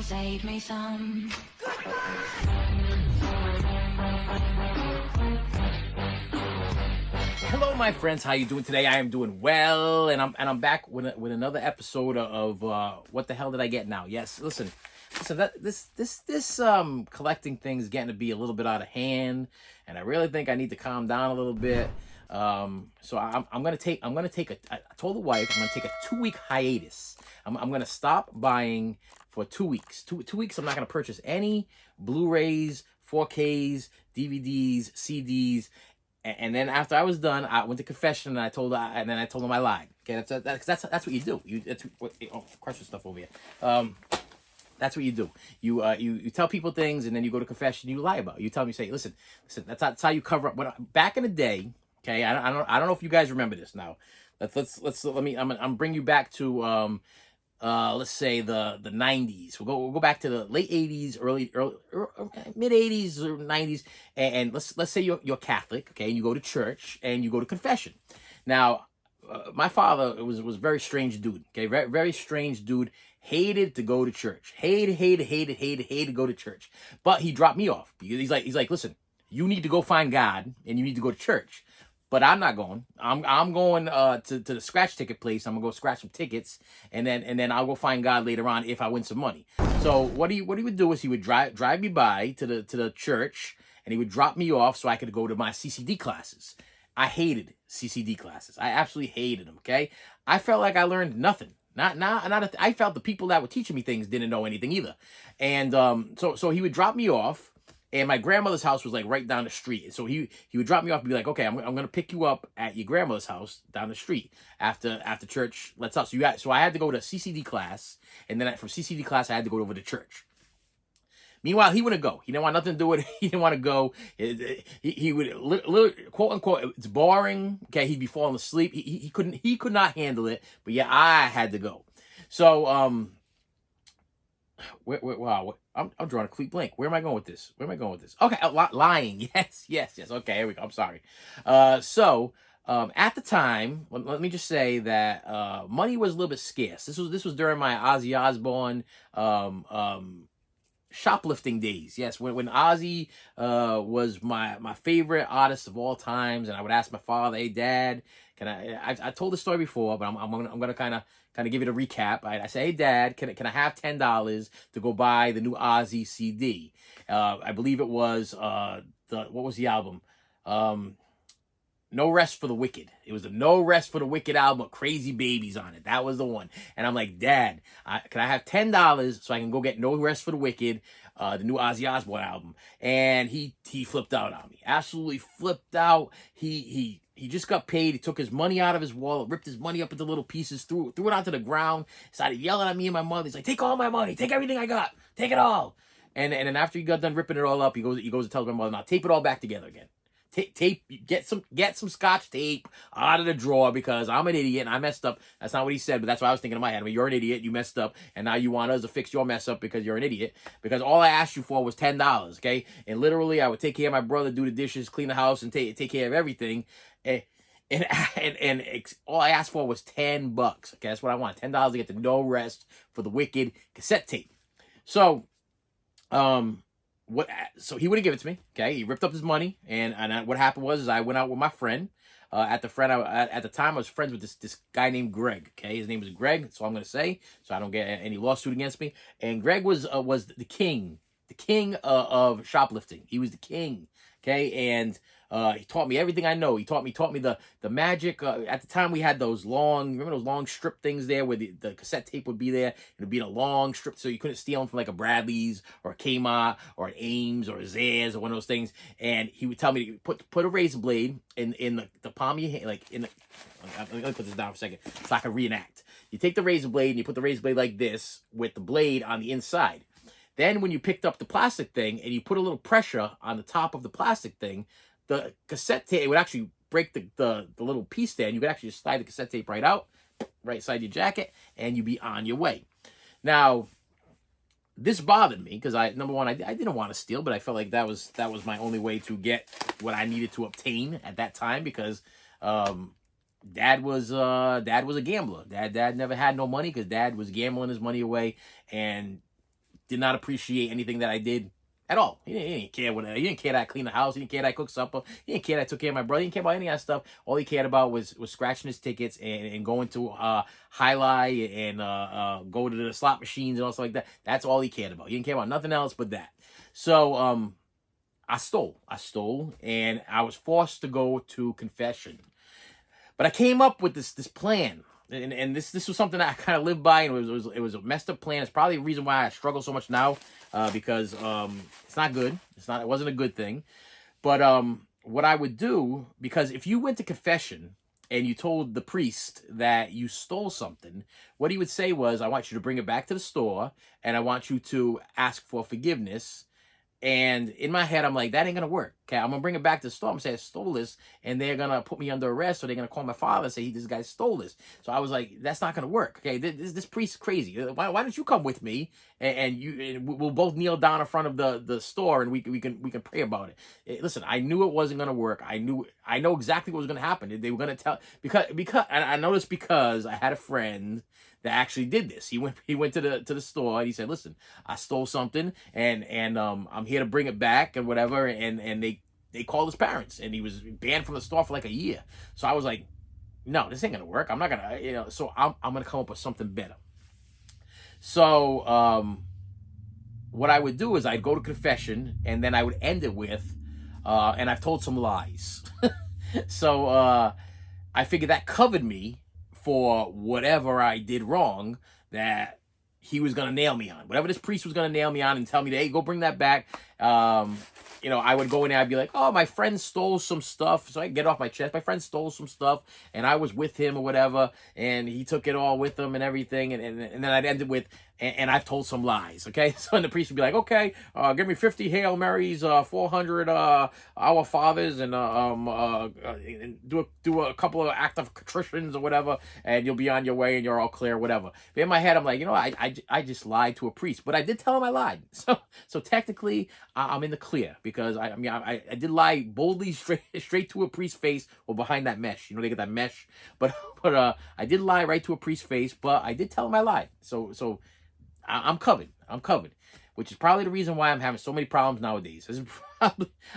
save me some. Hello, my friends. How you doing today? I am doing well, and I'm back with another episode of what the hell did I get now? Yes, listen. That this collecting thing is getting to be a little bit out of hand, and I really think I need to calm down a little bit. So I'm gonna take I told the wife I'm gonna take a 2-week hiatus. I'm gonna stop buying for 2 weeks. Two weeks. I'm not gonna purchase any Blu-rays, 4Ks, DVDs, CDs. And then after I was done, I went to confession and I told him I lied. Okay, that's what you do. Crush the stuff over here. That's what you do. You tell people things and then you go to confession. You lie about it. You tell them, you say, listen. That's how you cover up. Back in the day, okay. I don't know if you guys remember this now. I'm bring you back to let's say the 90s. We'll go back to the late 80s, early mid 80s or 90s, and let's say you're Catholic, okay, and you go to church and you go to confession. Now, my father was a very strange dude, okay, very, very strange dude. Hated to go to church. Hated to go to church. But he dropped me off because he's like, listen, you need to go find God and you need to go to church. But I'm not going. I'm going to the scratch ticket place. I'm gonna go scratch some tickets, and then I'll go find God later on if I win some money. So what he would do is he would drive me by to the church, and he would drop me off so I could go to my CCD classes. I hated CCD classes. I absolutely hated them. Okay, I felt like I learned nothing. I felt the people that were teaching me things didn't know anything either, and so he would drop me off. And my grandmother's house was like right down the street. So he would drop me off and be like, okay, I'm going to pick you up at your grandmother's house down the street after church lets up. So I had to go to CCD class. And then from CCD class, I had to go over to church. Meanwhile, he wouldn't go. He didn't want nothing to do with it. He didn't want to go. He would, quote unquote, it's boring. Okay, he'd be falling asleep. He could not handle it. But yeah, I had to go. So, wow, I'm drawing a complete blank. Where am I going with this? Okay, lying. Yes. Okay, here we go. I'm sorry. So at the time, let me just say that money was a little bit scarce. This was during my Ozzy Osbourne shoplifting days. Yes, when Ozzy was my favorite artist of all times, and I would ask my father, "Hey, Dad, can I told the story before, but I'm gonna kind of give it a recap. I say, "Hey, Dad, can I have $10 to go buy the new Ozzy CD?" I believe it was what was the album? No Rest for the Wicked. It was the No Rest for the Wicked album with Crazy Babies on it. That was the one. And I'm like, Dad, can I have $10 so I can go get No Rest for the Wicked, the new Ozzy Osbourne album? And he flipped out on me. Absolutely flipped out. He just got paid. He took his money out of his wallet, ripped his money up into little pieces, threw it onto the ground, started yelling at me and my mother. He's like, take all my money. Take everything I got. Take it all. And then after he got done ripping it all up, he goes and tells my mother, now tape it all back together again. Tape, get some Scotch tape out of the drawer because I'm an idiot and I messed up. That's not what he said, but that's what I was thinking in my head. I mean, you're an idiot, you messed up, and now you want us to fix your mess up because you're an idiot. Because all I asked you for was $10, okay? And literally, I would take care of my brother, do the dishes, clean the house, and take care of everything. And all I asked for was $10. Okay, that's what I want. $10 to get the No Rest for the Wicked cassette tape. So, so he wouldn't give it to me. Okay, he ripped up his money, and what happened was I went out with my friend. At the time I was friends with this guy named Greg. Okay, his name was Greg. That's all I'm gonna say, so I don't get any lawsuit against me. And Greg was the king of shoplifting. He was the king. Okay, and he taught me everything I know. He taught me the magic. At the time, we had remember those long strip things there where the cassette tape would be there. It would be in a long strip, so you couldn't steal them from like a Bradley's or a Kmart or an Ames or a Zayres or one of those things. And he would tell me to put a razor blade in the palm of your hand, like in the. Let me put this down for a second so I can reenact. You take the razor blade and you put the razor blade like this with the blade on the inside. Then when you picked up the plastic thing and you put a little pressure on the top of the plastic thing, the cassette tape, it would actually break the little piece there, and you could actually just slide the cassette tape right out, right inside your jacket, and you'd be on your way. Now, this bothered me because number one, I didn't want to steal, but I felt like that was my only way to get what I needed to obtain at that time because Dad was a gambler. Dad never had no money because Dad was gambling his money away, and did not appreciate anything that I did at all. He didn't care what. He didn't care that I cleaned the house. He didn't care that I cooked supper. He didn't care that I took care of my brother. He didn't care about any of that stuff. All he cared about was scratching his tickets and going to highlight and go to the slot machines and all stuff like that. That's all he cared about. He didn't care about nothing else but that. So I stole, and I was forced to go to confession. But I came up with this plan. And this was something that I kind of lived by, and it was a messed up plan. It's probably the reason why I struggle so much now, because it's not good. It wasn't a good thing. But what I would do, because if you went to confession and you told the priest that you stole something, what he would say was, I want you to bring it back to the store, and I want you to ask for forgiveness. And in my head, I'm like, that ain't going to work. Okay, I'm going to bring it back to the store. I'm going to say I stole this, and they're going to put me under arrest, or they're going to call my father and say, this guy stole this. So I was like, that's not going to work. Okay, this priest is crazy. Why don't you come with me, and we'll both kneel down in front of the store, and we can pray about it. Listen, I knew it wasn't going to work. I know exactly what was going to happen. They were going to tell, because I noticed, because I had a friend that actually did this. He went to the store, and he said, listen, I stole something, and I'm here to bring it back and whatever. And they called his parents, and he was banned from the store for like a year. So I was like, no, this ain't gonna work. I'm not gonna, so I'm gonna come up with something better. So what I would do is I'd go to confession, and then I would end it with, and I've told some lies. So I figured that covered me for whatever I did wrong, that he was going to nail me on. Whatever this priest was going to nail me on and tell me, hey, go bring that back. I would go in there, I'd be like, oh, my friend stole some stuff. So I get off my chest. My friend stole some stuff, and I was with him or whatever, and he took it all with him and everything. And then I'd end it with, and I've told some lies, okay? So the priest would be like, okay, give me 50 Hail Marys, 400 Our Fathers, and do a couple of act of contritions or whatever, and you'll be on your way, and you're all clear, whatever. But in my head, I'm like, I just lied to a priest, but I did tell him I lied. So technically, I'm in the clear, because I did lie boldly straight to a priest's face, or behind that mesh. They get that mesh, but I did lie right to a priest's face, but I did tell him I lied. So I'm covered. Which is probably the reason why I'm having so many problems nowadays.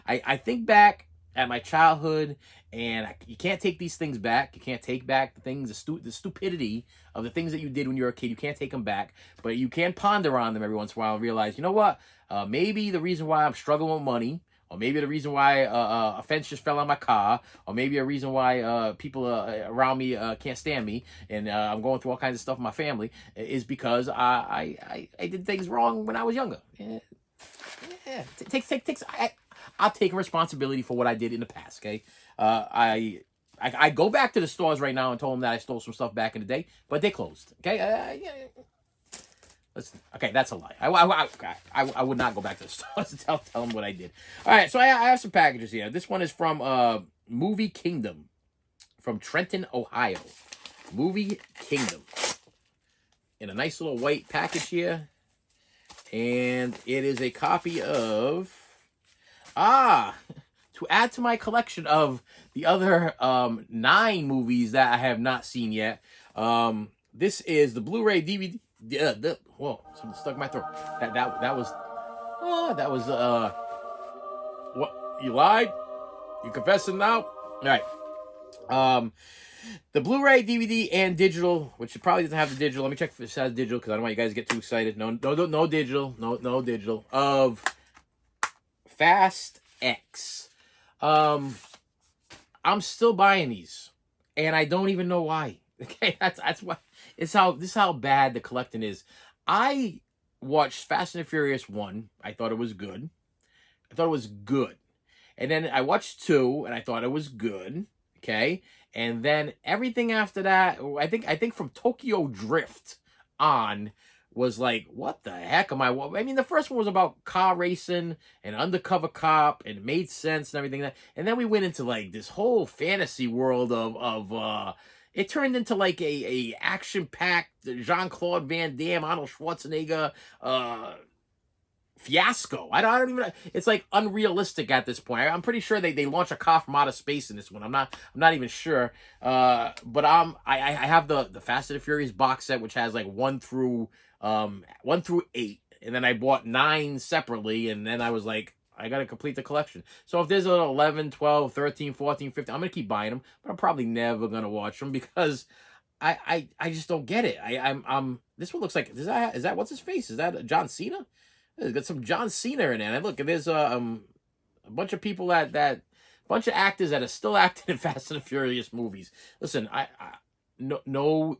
I think back at my childhood, and you can't take these things back. You can't take back the things, the stupidity of the things that you did when you were a kid. You can't take them back, but you can ponder on them every once in a while and realize, you know what? Maybe the reason why I'm struggling with money, or maybe the reason why a fence just fell on my car, or maybe a reason why people around me can't stand me, and I'm going through all kinds of stuff in my family, is because I did things wrong when I was younger. Yeah. I'll take responsibility for what I did in the past. Okay, I go back to the stores right now and told them that I stole some stuff back in the day, but they closed. Okay, listen, okay, that's a lie. I would not go back to the stores to tell them what I did. All right, so I have some packages here. This one is from Movie Kingdom, from Trenton, Ohio. Movie Kingdom, in a nice little white package here, and it is a copy of to add to my collection of the other 9 movies that I have not seen yet. This is the Blu-ray DVD. Whoa, something stuck in my throat. That was what, you lied? You confessing now? All right. The Blu-ray, DVD, and digital, which it probably doesn't have the digital. Let me check if it has digital, because I don't want you guys to get too excited. No digital. No digital. Of Fast X. I'm still buying these, and I don't even know why. Okay, that's why. This is how bad the collecting is. I watched Fast and the Furious 1. I thought it was good. And then I watched 2, and I thought it was good. Okay, and then everything after that, I think from Tokyo Drift on, was like, what the heck am I? I mean, the first one was about car racing and undercover cop, and it made sense and everything. And then we went into like this whole fantasy world of it turned into like a action-packed Jean-Claude Van Damme, Arnold Schwarzenegger fiasco. I don't even. It's like unrealistic at this point. I'm pretty sure they launch a car from outer space in this one. I'm not even sure. But I have the Fast and the Furious box set, which has like 1 through 8, and then I bought 9 separately, and then I was like, I got to complete the collection. So if there's an 11, 12, 13, 14, 15, I'm going to keep buying them, but I'm probably never going to watch them because I just don't get it. I'm this one looks like, is that what's his face? Is that John Cena? It's got some John Cena in there. And look, there's a bunch of people that bunch of actors that are still acting in Fast and the Furious movies. Listen, no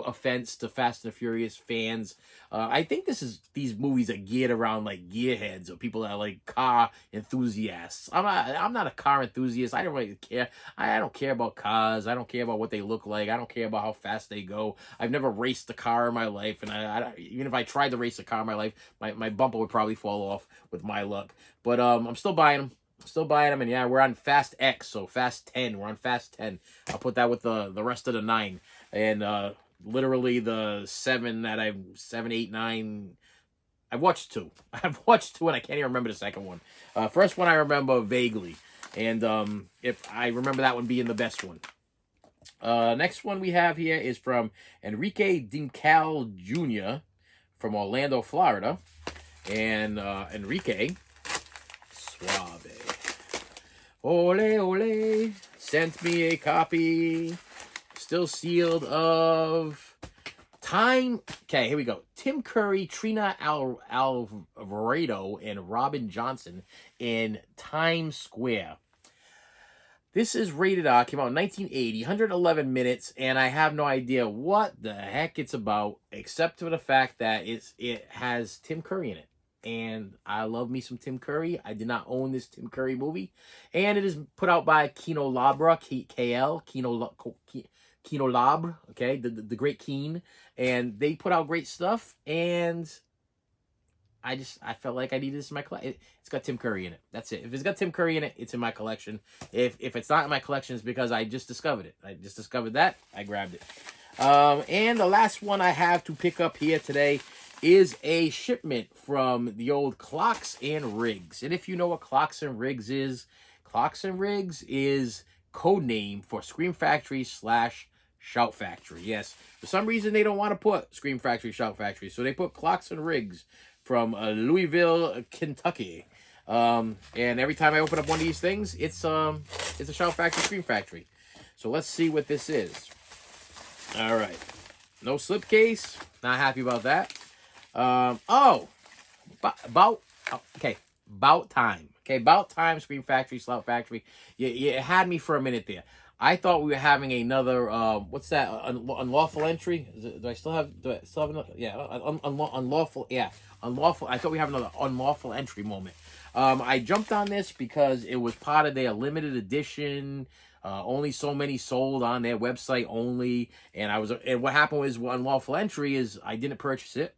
offense to Fast and the Furious fans. I think these movies are geared around like gearheads or people that are like car enthusiasts. I'm not a car enthusiast. I don't really care. I don't care about cars. I don't care about what they look like. I don't care about how fast they go. I've never raced a car in my life, and I even if I tried to race a car in my life, my bumper would probably fall off with my luck. But I'm still buying them. Still buying them, and yeah, we're on Fast X, so Fast 10. We're on Fast 10. I'll put that with the rest of the 9, and literally the 7 that 7, 8, 9. I've watched 2. I've watched 2, and I can't even remember the second one. First one I remember vaguely, and if I remember that one being the best one. Next one we have here is from Enrique Dincal Jr. from Orlando, Florida, and Enrique Suave. Ole, ole, sent me a copy, still sealed, of Time. Okay, here we go. Tim Curry, Trina Alvarado, and Robin Johnson in Times Square. This is rated R. Came out in 1980, 111 minutes, and I have no idea what the heck it's about, except for the fact that it has Tim Curry in it. And I love me some Tim Curry. I did not own this Tim Curry movie. And it is put out by Kino Labra, Kino Lab, okay, the great Keen. And they put out great stuff. And I felt like I needed this in my collection. It's got Tim Curry in it. That's it. If it's got Tim Curry in it, it's in my collection. If it's not in my collection, it's because I just discovered it. I just discovered that. I grabbed it. And the last one I have to pick up here today is a shipment from the old Clocks and Rigs. And if you know what Clocks and Rigs is code name for Scream Factory / Shout Factory. Yes, for some reason they don't want to put Scream Factory, Shout Factory, so they put Clocks and Rigs from Louisville, Kentucky. And every time I open up one of these things, it's a Shout Factory, Scream Factory. So let's see what this is. All right, no slipcase. Not happy about that. About time. Okay, about time, Scream Factory, Shout Factory. You had me for a minute there. I thought we were having another, what's that, unlawful entry? Do I still have another? Yeah, unlawful, yeah, unlawful. I thought we have another unlawful entry moment. I jumped on this because it was part of their limited edition, only so many sold on their website only, and what happened was unlawful entry is I didn't purchase it.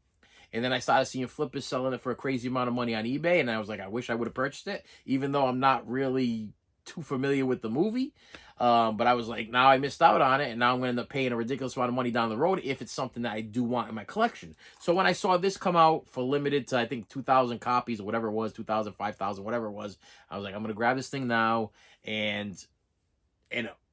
And then I started seeing flippers selling it for a crazy amount of money on eBay, and I was like, I wish I would have purchased it, even though I'm not really too familiar with the movie. But I was like, now I missed out on it, and now I'm going to end up paying a ridiculous amount of money down the road if it's something that I do want in my collection. So when I saw this come out for limited to, I think, 2,000 copies or whatever it was, 2,000, 5,000, whatever it was, I was like, I'm going to grab this thing now, and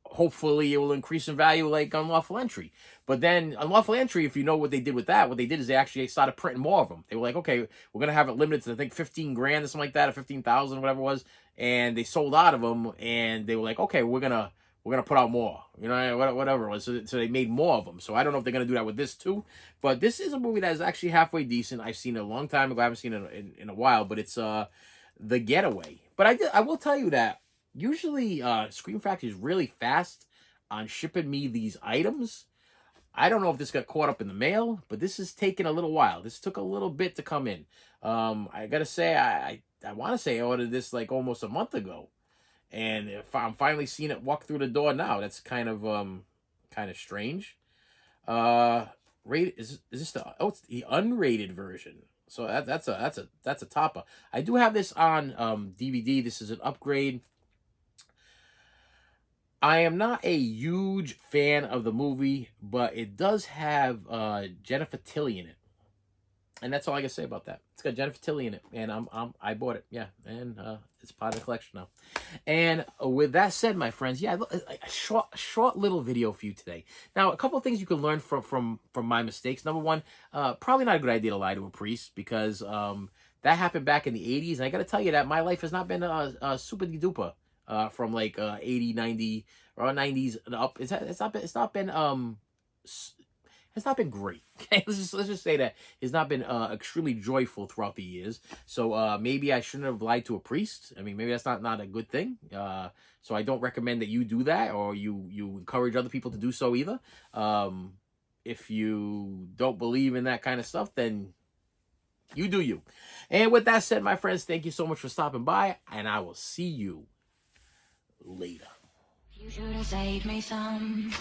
hopefully it will increase in value like unlawful entry. But then unlawful entry, if you know what they did with that, what they did is they actually started printing more of them. They were like, okay, we're going to have it limited to, I think, 15 grand or something like that, or 15,000, whatever it was. And they sold out of them, and they were like, okay, we're going to put out more, whatever it was. So they made more of them. So I don't know if they're going to do that with this too. But this is a movie that is actually halfway decent. I've seen it a long time ago. I haven't seen it in a while, but it's The Getaway. But I will tell you that usually Scream Factory is really fast on shipping me these items. I don't know if this got caught up in the mail, but this is taking a little while. This took a little bit to come in. I gotta say, I want to say I ordered this like almost a month ago, and if I'm finally seeing it walk through the door now. That's kind of strange. Rated is this the it's the unrated version? So that's a topper. I do have this on DVD. This is an upgrade. I am not a huge fan of the movie, but it does have Jennifer Tilly in it. And that's all I can say about that. It's got Jennifer Tilly in it, and I bought it, yeah, and it's part of the collection now. And with that said, my friends, yeah, a short little video for you today. Now, a couple of things you can learn from my mistakes. Number one, probably not a good idea to lie to a priest, because that happened back in the 80s, and I got to tell you that my life has not been super duper from like 80, 90, or 90s and up. It's not been has not been great. Okay, let's just say that it's not been extremely joyful throughout the years. So maybe I shouldn't have lied to a priest. I mean, maybe that's not a good thing. So I don't recommend that you do that, or you encourage other people to do so either. If you don't believe in that kind of stuff, then you do you. And with that said, my friends, thank you so much for stopping by, and I will see you later. You should have saved me some.